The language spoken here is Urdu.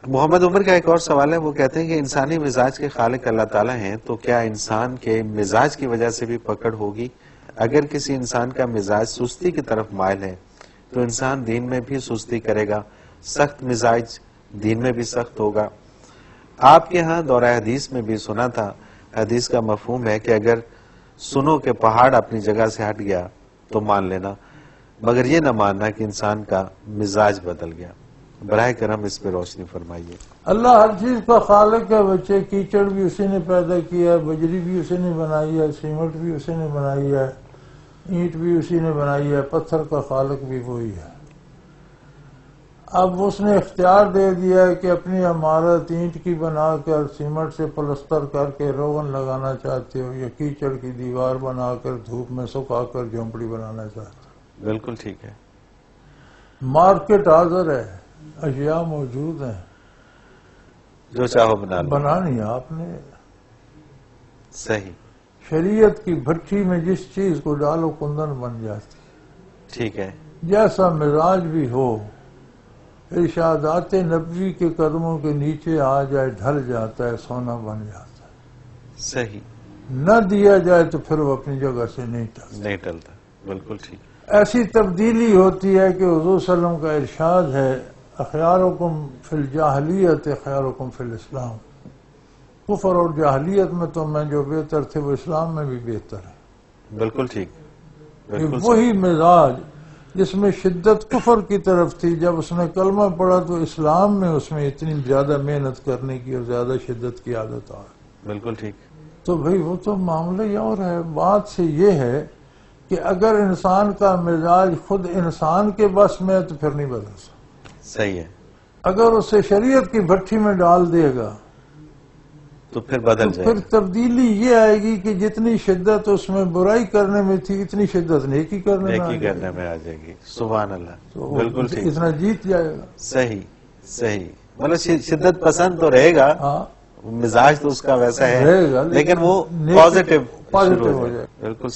محمد عمر کا ایک اور سوال ہے، وہ کہتے ہیں کہ انسانی مزاج کے خالق اللہ تعالیٰ ہیں، تو کیا انسان کے مزاج کی وجہ سے بھی پکڑ ہوگی؟ اگر کسی انسان کا مزاج سستی کی طرف مائل ہے تو انسان دین میں بھی سستی کرے گا، سخت مزاج دین میں بھی سخت ہوگا۔ آپ کے ہاں دورہ حدیث میں بھی سنا تھا، حدیث کا مفہوم ہے کہ اگر سنو کہ پہاڑ اپنی جگہ سے ہٹ گیا تو مان لینا، مگر یہ نہ ماننا کہ انسان کا مزاج بدل گیا۔ براہ کرم اس پہ روشنی فرمائیے۔ اللہ ہر چیز کا خالق ہے بچے، کیچڑ بھی اسی نے پیدا کیا ہے، بجری بھی اسی نے بنائی ہے، سیمنٹ بھی اسی نے بنائی ہے، اینٹ بھی اسی نے بنائی ہے، پتھر کا خالق بھی وہی ہے۔ اب اس نے اختیار دے دیا ہے کہ اپنی عمارت اینٹ کی بنا کر سیمنٹ سے پلستر کر کے روغن لگانا چاہتے ہو، یا کیچڑ کی دیوار بنا کر دھوپ میں سکھا کر جھونپڑی بنانا چاہتے ہو۔ بالکل ٹھیک ہے۔ مارکیٹ حاضر ہے، اشیاء موجود ہیں، جو چاہو بنا لو۔ بنانی آپ نے۔ صحیح، شریعت کی بھٹی میں جس چیز کو ڈالو کندن بن جاتی۔ ٹھیک ہے۔ جیسا مزاج بھی ہو، ارشادات نبوی کے قدموں کے نیچے آ جائے ڈھل جاتا ہے، سونا بن جاتا ہے۔ صحیح، نہ دیا جائے تو پھر وہ اپنی جگہ سے نہیں ٹلتا۔ نہیں ٹلتا، بالکل ٹھیک۔ ایسی تبدیلی ہوتی ہے کہ حضور صلی اللہ علیہ وسلم کا ارشاد ہے، اخیارکم فی الجاہلیت خیارکم فی الاسلام۔ کفر اور جاہلیت میں تو میں جو بہتر تھے وہ اسلام میں بھی بہتر ہے۔ بالکل ٹھیک، کہ بالکل وہی مزاج جس میں شدت کفر کی طرف تھی، جب اس نے کلمہ پڑھا تو اسلام میں اس میں اتنی زیادہ محنت کرنے کی اور زیادہ شدت کی عادت آ گئی۔ بالکل ٹھیک۔ تو بھئی وہ تو معاملہ ہی اور ہے۔ بات سے یہ ہے کہ اگر انسان کا مزاج خود انسان کے بس میں ہے تو پھر نہیں بدل سکتا۔ صحیح ہے، اگر اسے شریعت کی بھٹی میں ڈال دے گا تو پھر بدل تو جائے پھر گا۔ تبدیلی یہ آئے گی کہ جتنی شدت اس میں برائی کرنے میں تھی اتنی شدت نیکی کرنے میں آ نیکی جائے کرنے میں آ جائے گی۔ سبحان اللہ، تو بالکل ٹھیک۔ اتنا جیت جائے گا۔ صحیح، صحیح، مطلب شدت پسند تو رہے گا، ہاں مزاج تو اس کا ویسا ہے، رہے گا، لیکن وہ نیکی پازیٹیو پازیٹیو ہو جائے۔ بالکل